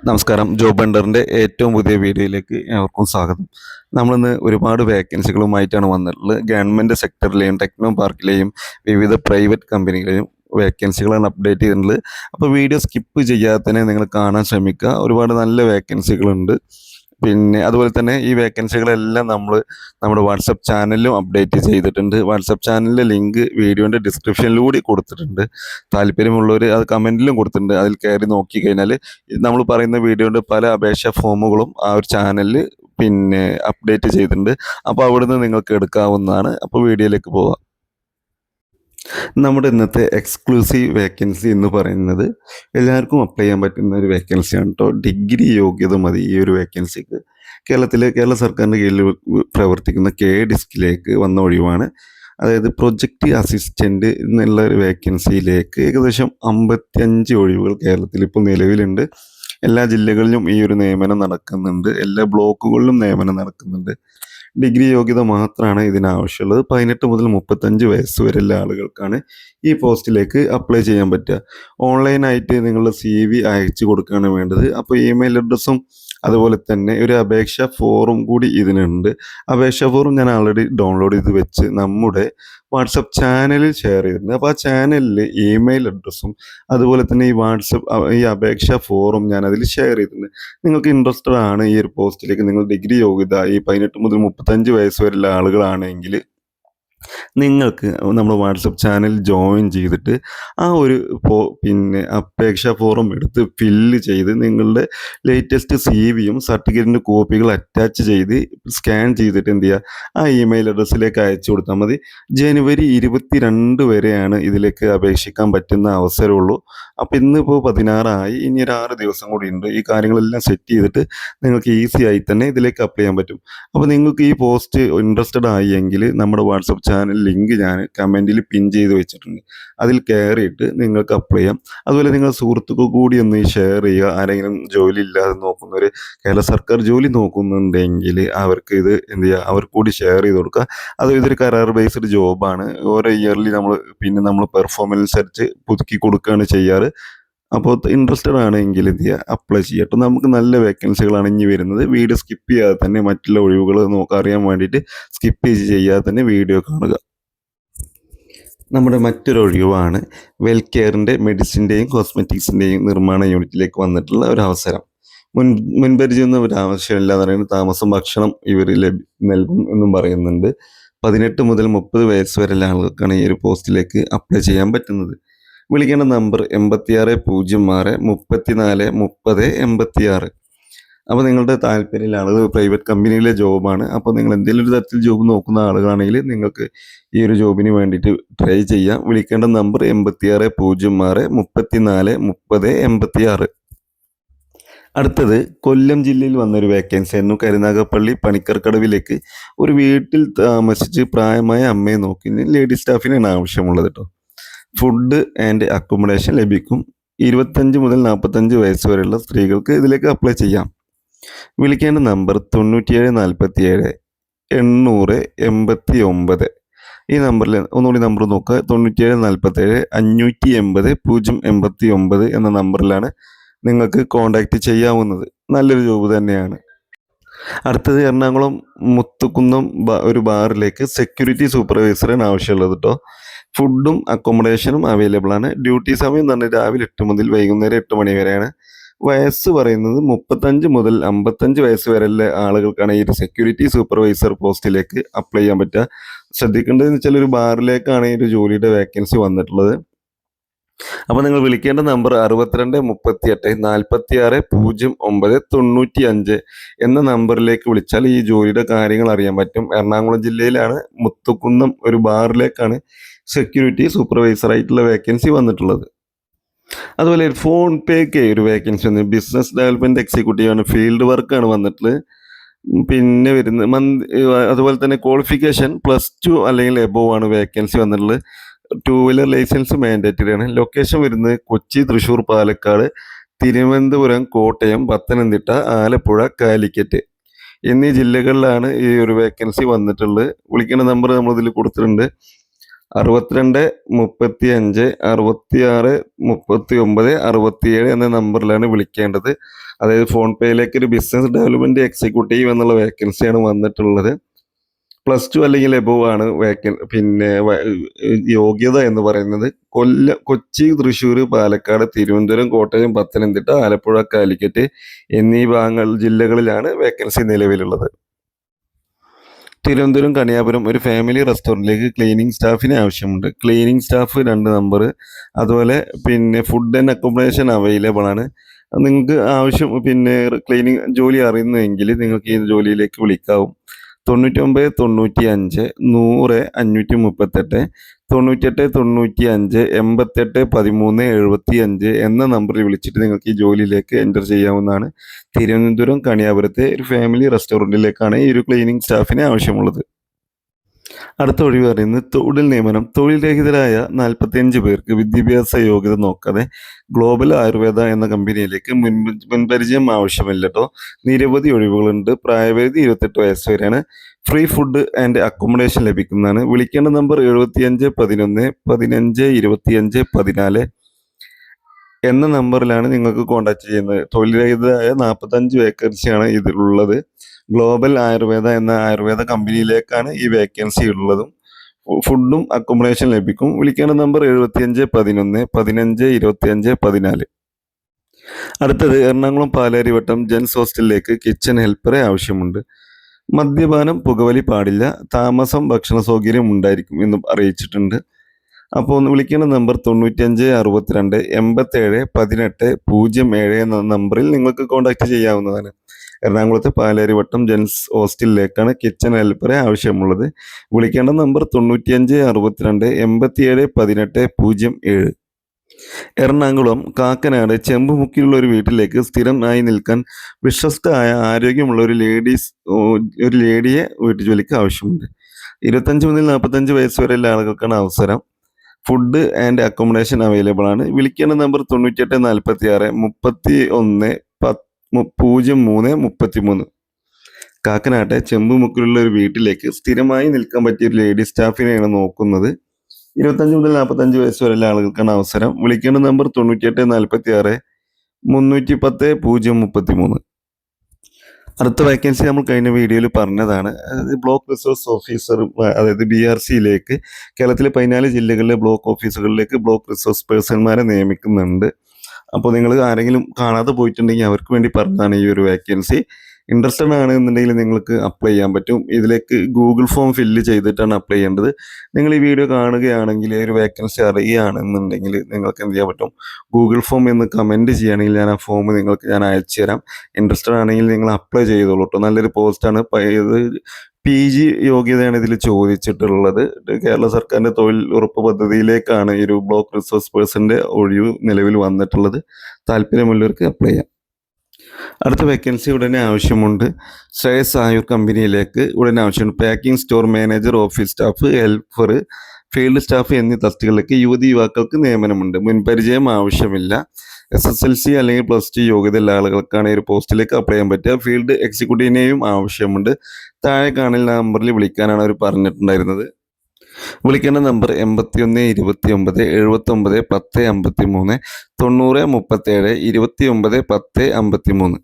നമസ്കാരം. ജോബ് ബണ്ടറിൻ്റെ ഏറ്റവും പുതിയ വീഡിയോയിലേക്ക് ഏവർക്കും സ്വാഗതം. നമ്മളിന്ന് ഒരുപാട് വേക്കൻസികളുമായിട്ടാണ് വന്നിട്ടുള്ളത്. ഗവൺമെൻറ് സെക്ടറിലെയും ടെക്നോ പാർക്കിലെയും വിവിധ പ്രൈവറ്റ് കമ്പനികളെയും വേക്കൻസികളാണ് അപ്ഡേറ്റ് ചെയ്തിട്ടുള്ളത്. അപ്പോൾ വീഡിയോ സ്കിപ്പ് ചെയ്യാതെ തന്നെ നിങ്ങൾ കാണാൻ ശ്രമിക്കുക. ഒരുപാട് നല്ല വേക്കൻസികളുണ്ട്. പിന്നെ അതുപോലെ തന്നെ ഈ വേക്കൻസികളെല്ലാം നമ്മുടെ വാട്സപ്പ് ചാനലിലും അപ്ഡേറ്റ് ചെയ്തിട്ടുണ്ട്. വാട്സപ്പ് ചാനലിലെ ലിങ്ക് വീഡിയോൻ്റെ ഡിസ്ക്രിപ്ഷനിലൂടെ കൊടുത്തിട്ടുണ്ട്. താല്പര്യമുള്ളവർ അത് കമൻറ്റിലും കൊടുത്തിട്ടുണ്ട്. അതിൽ കയറി നോക്കിക്കഴിഞ്ഞാൽ നമ്മൾ പറയുന്ന വീഡിയോൻ്റെ പല അപേക്ഷാ ഫോമുകളും ആ ഒരു ചാനലിൽ അപ്ഡേറ്റ് ചെയ്തിട്ടുണ്ട്. അപ്പോൾ അവിടുന്ന് നിങ്ങൾക്ക് എടുക്കാവുന്നതാണ്. അപ്പോൾ വീഡിയോയിലേക്ക് പോവാം. നമ്മുടെ ഇന്നത്തെ എക്സ്ക്ലൂസീവ് വേക്കൻസി എന്ന് പറയുന്നത് എല്ലാവർക്കും അപ്ലൈ ചെയ്യാൻ പറ്റുന്ന ഒരു വേക്കൻസിയാണ് കേട്ടോ. ഡിഗ്രി യോഗ്യത മതി ഈ ഒരു വേക്കൻസിക്ക്. കേരള സർക്കാരിൻ്റെ കീഴിൽ പ്രവർത്തിക്കുന്ന ഡിസ്കിലേക്ക് വന്ന ഒഴിവാണ്. അതായത് പ്രൊജക്റ്റ് അസിസ്റ്റൻ്റ് എന്നുള്ള ഒരു വേക്കൻസിയിലേക്ക് ഏകദേശം 55 ഒഴിവുകൾ കേരളത്തിൽ ഇപ്പോൾ നിലവിലുണ്ട്. എല്ലാ ജില്ലകളിലും ഈ ഒരു നിയമനം നടക്കുന്നുണ്ട്. എല്ലാ ബ്ലോക്കുകളിലും നിയമനം നടക്കുന്നുണ്ട്. ഡിഗ്രി യോഗ്യത മാത്രമാണ് ഇതിനാവശ്യമുള്ളത്. 18 മുതൽ 35 വയസ്സ് വരെയുള്ള ആളുകൾക്കാണ് ഈ പോസ്റ്റിലേക്ക് അപ്ലൈ ചെയ്യാൻ പറ്റുക. ഓൺലൈനായിട്ട് നിങ്ങളുടെ CV അയച്ചു കൊടുക്കുകയാണ് വേണ്ടത്. അപ്പോൾ ഇമെയിൽ അഡ്രസ്സും അതുപോലെ തന്നെ ഒരു അപേക്ഷാ ഫോറും കൂടി ഇതിനുണ്ട്. അപേക്ഷാ ഫോറും ഞാൻ ആൾറെഡി ഡൗൺലോഡ് ചെയ്ത് വെച്ച് നമ്മുടെ വാട്സപ്പ് ചാനലിൽ ഷെയർ ചെയ്തിട്ടുണ്ട്. അപ്പോൾ ആ ചാനലിൽ ഇമെയിൽ അഡ്രസ്സും അതുപോലെ തന്നെ ഈ അപേക്ഷാ ഫോറും ഞാൻ അതിൽ ഷെയർ ചെയ്തിട്ടുണ്ട്. നിങ്ങൾക്ക് ഇൻട്രസ്റ്റഡ് ആണ് ഈ ഒരു പോസ്റ്റിലേക്ക്, നിങ്ങൾ ഡിഗ്രി യോഗ്യത ഈ 18 മുതൽ 35 വയസ്സ് വരെയുള്ള ആളുകളാണെങ്കിൽ നിങ്ങൾക്ക് നമ്മുടെ വാട്സപ്പ് ചാനൽ ജോയിൻ ചെയ്തിട്ട് ആ ഒരു അപേക്ഷാ ഫോറം എടുത്ത് ഫില്ല് ചെയ്ത് നിങ്ങളുടെ ലേറ്റസ്റ്റ് CVയും സർട്ടിഫിക്കറ്റിൻ്റെ കോപ്പികൾ അറ്റാച്ച് ചെയ്ത് സ്കാൻ ചെയ്തിട്ട് എന്ത് ചെയ്യുക, ആ ഇമെയിൽ അഡ്രസ്സിലേക്ക് അയച്ചു കൊടുത്താൽ മതി. ജനുവരി 22 വരെയാണ് ഇതിലേക്ക് അപേക്ഷിക്കാൻ പറ്റുന്ന അവസരമുള്ളൂ. അപ്പോൾ ഇന്നിപ്പോൾ 16 ഇനി ഒരു 6 ദിവസം കൂടി ഉണ്ട്. ഈ കാര്യങ്ങളെല്ലാം സെറ്റ് ചെയ്തിട്ട് നിങ്ങൾക്ക് ഈസി ആയി തന്നെ ഇതിലേക്ക് അപ്ലൈ ചെയ്യാൻ പറ്റും. അപ്പോൾ നിങ്ങൾക്ക് ഈ പോസ്റ്റ് ഇൻട്രസ്റ്റഡ് ആയി എങ്കിൽ നമ്മുടെ വാട്സപ്പ് ചാനൽ ലിങ്ക് ഞാൻ കമൻറ്റിൽ പിൻ ചെയ്ത് വെച്ചിട്ടുണ്ട്. അതിൽ കയറിയിട്ട് നിങ്ങൾക്ക് അപ്ലൈ ചെയ്യാം. അതുപോലെ നിങ്ങൾ സുഹൃത്തുക്കൾ കൂടി ഒന്ന് ഷെയർ ചെയ്യുക. ആരെങ്കിലും ജോലി ഇല്ലാതെ നോക്കുന്നവർ, കേരള സർക്കാർ ജോലി നോക്കുന്നുണ്ടെങ്കിൽ അവർക്ക് ഇത് എന്ത് ചെയ്യുക, അവർക്ക് കൂടി ഷെയർ ചെയ്ത് കൊടുക്കുക. അത് ഇതൊരു കരാർ ബേസ്ഡ് ജോബാണ്. ഓരോ ഇയർലി നമ്മൾ പെർഫോമൻസ് അനുസരിച്ച് പുതുക്കി കൊടുക്കുകയാണ് ചെയ്യാറ്. അപ്പോൾ ഇൻട്രസ്റ്റഡ് ആണെങ്കിൽ എന്ത് ചെയ്യുക, അപ്ലൈ ചെയ്യുക കേട്ടോ. നമുക്ക് നല്ല വേക്കൻസികളാണ് ഇനി വരുന്നത്. വീഡിയോ സ്കിപ്പ് ചെയ്യാതെ തന്നെ മറ്റുള്ള ഒഴിവുകൾ അറിയാൻ വേണ്ടിയിട്ട് സ്കിപ്പ് ചെയ്യാതെ തന്നെ വീഡിയോ കാണുക. നമ്മുടെ മറ്റൊരു ഒഴിവാണ് വെൽകെയറിൻ്റെ മെഡിസിൻ്റെയും കോസ്മെറ്റിക്സിൻ്റെയും നിർമ്മാണ യൂണിറ്റിലേക്ക് വന്നിട്ടുള്ള ഒരു അവസരം. മുൻപരിചയൊന്നും ഒരു ആവശ്യമില്ല എന്ന് പറയുന്നത്, താമസം ഭക്ഷണം ഇവർ നൽകും എന്നും പറയുന്നുണ്ട്. 18 മുതൽ 30 വയസ്സ് വരെയുള്ള ആളുകൾക്കാണ് ഈ ഒരു പോസ്റ്റിലേക്ക് അപ്ലൈ ചെയ്യാൻ പറ്റുന്നത്. വിളിക്കേണ്ട നമ്പർ 8606 34 30 86. അപ്പോൾ നിങ്ങളുടെ താല്പര്യമുള്ള ആളുകൾ പ്രൈവറ്റ് കമ്പനിയിലെ ജോബാണ്. അപ്പോൾ നിങ്ങൾ എന്തെങ്കിലും ഒരു തരത്തിൽ ജോബ് നോക്കുന്ന ആളുകളാണെങ്കിൽ നിങ്ങൾക്ക് ഈ ഒരു ജോബിന് വേണ്ടിയിട്ട് ട്രൈ ചെയ്യാം. വിളിക്കേണ്ട നമ്പർ 8606 34 30 86. അടുത്തത് കൊല്ലം ജില്ലയിൽ വന്നൊരു വേക്കൻസി ആയിരുന്നു. കരുനാഗപ്പള്ളി പണിക്കർക്കടവിലേക്ക് ഒരു വീട്ടിൽ താമസിച്ച് പ്രായമായ അമ്മയെ നോക്കി ലേഡി സ്റ്റാഫിനാണ് ആവശ്യമുള്ളത് കേട്ടോ. ഫുഡ് ആൻഡ് അക്കോമഡേഷൻ ലഭിക്കും. 25 മുതൽ 45 വയസ്സ് വരെയുള്ള സ്ത്രീകൾക്ക് ഇതിലേക്ക് അപ്ലൈ ചെയ്യാം. വിളിക്കേണ്ട നമ്പർ 97 47 800 89. ഈ നമ്പറിൽ ഒന്നുകൂടി നമ്പർ നോക്കുക, 97 47 580 089 എന്ന നമ്പറിലാണ് നിങ്ങൾക്ക് കോൺടാക്റ്റ് ചെയ്യാവുന്നത്. നല്ലൊരു ജോബ് തന്നെയാണ്. അടുത്തത് എറണാകുളം മുത്തുക്കുന്നം ഒരു ബാറിലേക്ക് സെക്യൂരിറ്റി സൂപ്പർവൈസറാണ് ആവശ്യമുള്ളത് കേട്ടോ. ഫുഡും അക്കോമഡേഷനും അവൈലബിൾ ആണ്. ഡ്യൂട്ടി സമയം തന്നെ രാവിലെ 8 മുതൽ വൈകുന്നേരം 8 മണി വരെയാണ്. വയസ്സ് പറയുന്നത് 35 മുതൽ 55 വയസ്സ് വരെയുള്ള ആളുകൾക്കാണ് ഈ ഒരു സെക്യൂരിറ്റി സൂപ്പർവൈസർ പോസ്റ്റിലേക്ക് അപ്ലൈ ചെയ്യാൻ പറ്റുക. ശ്രദ്ധിക്കേണ്ടതെന്ന് വെച്ചാൽ ഒരു ബാറിലേക്കാണ് ഈ ഒരു ജോലിയുടെ വേക്കൻസി വന്നിട്ടുള്ളത്. അപ്പോൾ നിങ്ങൾ വിളിക്കേണ്ട നമ്പർ 62 38 46 09 95 എന്ന നമ്പറിലേക്ക് വിളിച്ചാൽ ഈ ജോലിയുടെ കാര്യങ്ങൾ അറിയാൻ പറ്റും. എറണാകുളം ജില്ലയിലാണ് മുത്തുക്കുന്നം ഒരു ബാറിലേക്കാണ് സെക്യൂരിറ്റി സൂപ്പർവൈസറായിട്ടുള്ള വേക്കൻസി വന്നിട്ടുള്ളത്. അതുപോലെ ഫോൺ പേക്ക് ഒരു വേക്കൻസി വന്നു. Business development എക്സിക്യൂട്ടീവാണ്. ഫീൽഡ് വർക്കാണ് വന്നിട്ടുള്ളത്. പിന്നെ അതുപോലെ തന്നെ ക്വാളിഫിക്കേഷൻ +2 അല്ലെങ്കിൽ എബോവ് ആണ് വേക്കൻസി വന്നിട്ടുള്ളത്. 2 വീലർ ലൈസൻസ് മാൻഡേറ്ററി ആണ്. ലൊക്കേഷൻ വരുന്നത് കൊച്ചി, തൃശ്ശൂർ, പാലക്കാട്, തിരുവനന്തപുരം, കോട്ടയം, പത്തനംതിട്ട, ആലപ്പുഴ, കാലിക്കറ്റ് എന്നീ ജില്ലകളിലാണ് ഈ ഒരു വേക്കൻസി വന്നിട്ടുള്ളത്. വിളിക്കേണ്ട നമ്പർ നമ്മളിതിൽ കൊടുത്തിട്ടുണ്ട്. 62 35 66 39 67 എന്ന നമ്പറിലാണ് വിളിക്കേണ്ടത്. അതായത് ഫോൺ പേയിലേക്ക് ഒരു ബിസിനസ് ഡെവലപ്മെൻറ്റ് എക്സിക്യൂട്ടീവ് എന്നുള്ള വേക്കൻസിയാണ് വന്നിട്ടുള്ളത്. +2 അല്ലെങ്കിൽ എബോവ് ആണ് യോഗ്യത എന്ന് പറയുന്നത്. കൊച്ചി, തൃശ്ശൂർ, പാലക്കാട്, തിരുവനന്തപുരം, കോട്ടയം, പത്തനംതിട്ട, ആലപ്പുഴ, കാലിക്കറ്റ് എന്നീ ജില്ലകളിലാണ് വേക്കൻസി നിലവിലുള്ളത്. തിരുവനന്തപുരം കണിയാപുരം ഒരു ഫാമിലി റെസ്റ്റോറൻറ്റിലേക്ക് ക്ലീനിങ് സ്റ്റാഫിനെ ആവശ്യമുണ്ട്. Cleaning staff 2 number. അതുപോലെ ഫുഡ് ആൻഡ് അക്കോമഡേഷൻ അവൈലബിൾ ആണ്. നിങ്ങൾക്ക് ആവശ്യം ക്ലീനിങ് ജോലി അറിയുന്നുവെങ്കിൽ നിങ്ങൾക്ക് ഈ ജോലിയിലേക്ക് വിളിക്കാവും. 99 95 100 538 98 95 88 13 75 എന്ന നമ്പറിൽ വിളിച്ചിട്ട് നിങ്ങൾക്ക് ഈ ജോലിയിലേക്ക് എൻ്റർ ചെയ്യാവുന്നതാണ്. തിരുവനന്തപുരം കണിയാപുരത്തെ ഒരു ഫാമിലി റെസ്റ്റോറൻറ്റിലേക്കാണ് ഈ ഒരു ക്ലീനിങ് സ്റ്റാഫിനെ ആവശ്യമുള്ളത്. അടുത്ത ഒഴിവ് പറയുന്നത് തൊഴിൽ നിയമനം. തൊഴിൽ രഹിതരായ 45 പേർക്ക് വിദ്യാഭ്യാസ യോഗ്യത നോക്കാതെ ഗ്ലോബൽ ആയുർവേദ എന്ന കമ്പനിയിലേക്ക് മുൻപരിചയം ആവശ്യമില്ല കേട്ടോ. നിരവധി ഒഴിവുകളുണ്ട്. പ്രായപരിധി 28 വയസ്സ് വരെയാണ്. ഫ്രീ ഫുഡ് ആൻഡ് അക്കോമഡേഷൻ ലഭിക്കുന്നതാണ്. വിളിക്കേണ്ട നമ്പർ 75 11 15 25 14 എന്ന നമ്പറിലാണ് നിങ്ങൾക്ക് കോൺടാക്ട് ചെയ്യുന്നത്. തൊഴിൽ രഹിതരായ 45 വേക്കൻസിയാണ് ഇതിലുള്ളത്. ഗ്ലോബൽ ആയുർവേദ എന്ന ആയുർവേദ കമ്പനിയിലേക്കാണ് ഈ വേക്കൻസി ഉള്ളതും. ഫുഡും അക്കോമഡേഷൻ ലഭിക്കും. വിളിക്കേണ്ട നമ്പർ 75 11 15 25 14. അടുത്തത് എറണാകുളം പാലാരിവട്ടം ജെൻസ് ഹോസ്റ്റലിലേക്ക് കിച്ചൺ ഹെൽപ്പറെ ആവശ്യമുണ്ട്. മദ്യപാനം, പുകവലി പാടില്ല. താമസം, ഭക്ഷണ സൗകര്യം ഉണ്ടായിരിക്കും എന്നും അറിയിച്ചിട്ടുണ്ട്. അപ്പോൾ ഒന്ന് വിളിക്കേണ്ട നമ്പർ 95 62 87 18 07 എന്ന നമ്പറിൽ നിങ്ങൾക്ക് കോൺടാക്റ്റ് ചെയ്യാവുന്നതാണ്. എറണാകുളത്തെ പാലാരിവട്ടം ജെൻസ് ഹോസ്റ്റലിലേക്കാണ് കിച്ചൺ ഹെൽപ്പറെ ആവശ്യമുള്ളത്. വിളിക്കേണ്ട നമ്പർ 95 62 87 18 07. എറണാകുളം കാക്കനാട് ചെമ്പുമുക്കിലുള്ള ഒരു വീട്ടിലേക്ക് സ്ഥിരമായി നിൽക്കാൻ വിശ്വസ്തയായ ആരോഗ്യമുള്ള ഒരു ലേഡിയെ വീട്ടുജോലിക്ക് ആവശ്യമുണ്ട്. 25 മുതൽ 45 വയസ്സ് വരെയുള്ള ആളുകൾക്കാണ് അവസരം. ഫുഡ് ആൻഡ് അക്കോമഡേഷൻ അവൈലബിൾ ആണ്. വിളിക്കേണ്ട നമ്പർ 98 46 31 03 33. കാക്കനാട്ടെ ചെമ്പുമുക്കിലുള്ള ഒരു വീട്ടിലേക്ക് സ്ഥിരമായി നിൽക്കാൻ പറ്റിയ ഒരു ലേഡി സ്റ്റാഫിനെയാണ് നോക്കുന്നത്. 25 മുതൽ 45 വയസ്സ് വരെയുള്ള ആളുകൾക്കാണ് അവസരം. വിളിക്കേണ്ട നമ്പർ 98 46 310 033. അടുത്ത വേക്കൻസി നമ്മൾ കഴിഞ്ഞ വീഡിയോയിൽ പറഞ്ഞതാണ്. ബ്ലോക്ക് റിസോഴ്സ് ഓഫീസർ, അതായത് BRCയിലേക്ക് കേരളത്തിലെ 14 ജില്ലകളിലെ ബ്ലോക്ക് ഓഫീസുകളിലേക്ക് ബ്ലോക്ക് റിസോഴ്സ് പേഴ്സൺമാരെ നിയമിക്കുന്നുണ്ട്. അപ്പോൾ നിങ്ങൾ ആരെങ്കിലും കാണാതെ പോയിട്ടുണ്ടെങ്കിൽ അവർക്ക് വേണ്ടി പറഞ്ഞതാണ് ഈ ഒരു വേക്കൻസി. ഇൻട്രസ്റ്റഡ് ആണെന്നുണ്ടെങ്കിൽ നിങ്ങൾക്ക് അപ്ലൈ ചെയ്യാൻ പറ്റും. ഇതിലേക്ക് ഗൂഗിൾ ഫോം ഫില്ല് ചെയ്തിട്ടാണ് അപ്ലൈ ചെയ്യേണ്ടത്. നിങ്ങൾ ഈ വീഡിയോ കാണുകയാണെങ്കിൽ ഒരു വേക്കൻസി അറിയുകയാണെന്നുണ്ടെങ്കിൽ നിങ്ങൾക്ക് എന്ത് ചെയ്യാൻ പറ്റും, ഗൂഗിൾ ഫോം എന്ന് കമൻറ്റ് ചെയ്യുകയാണെങ്കിൽ ഞാൻ ആ ഫോം നിങ്ങൾക്ക് ഞാൻ അയച്ചു തരാം. ഇൻട്രസ്റ്റഡ് ആണെങ്കിൽ നിങ്ങൾ അപ്ലൈ ചെയ്തോളൂ കേട്ടോ. നല്ലൊരു പോസ്റ്റാണ്. ഇത് PG യോഗ്യതയാണ് ഇതിൽ ചോദിച്ചിട്ടുള്ളത്. കേരള സർക്കാരിൻ്റെ തൊഴിൽ ഉറപ്പ് പദ്ധതിയിലേക്കാണ് ഈ ഒരു ബ്ലോക്ക് റിസോഴ്സ് പേഴ്സൻ്റെ ഒഴിവ് നിലവിൽ വന്നിട്ടുള്ളത്. താല്പര്യമുള്ളവർക്ക് അപ്ലൈ ചെയ്യാം. അടുത്ത വേക്കൻസി ഉടനെ ആവശ്യമുണ്ട്. ശ്രേയസ് ആയുർ കമ്പനിയിലേക്ക് ഉടനെ ആവശ്യമുണ്ട്. Packing store manager, office staff, helper, field staff എന്നീ തസ്തികകളിലേക്ക് യുവക്കൾക്ക് നിയമനമുണ്ട്. മുൻപരിചയം ആവശ്യമില്ല. SSLC അല്ലെങ്കിൽ +2 യോഗ്യതയുള്ള ആളുകൾക്കാണ് ഈ ഒരു പോസ്റ്റിലേക്ക് അപ്ലൈ ചെയ്യാൻ പറ്റുക. ഫീൽഡ് എക്സിക്യൂട്ടീവിനെയും ആവശ്യമുണ്ട്. താഴെ കാണുന്ന നമ്പറിൽ വിളിക്കാനാണ് അവർ പറഞ്ഞിട്ടുണ്ടായിരുന്നത്. വിളിക്കേണ്ട നമ്പർ 81 29 79 10 53 90 37 29 10 53.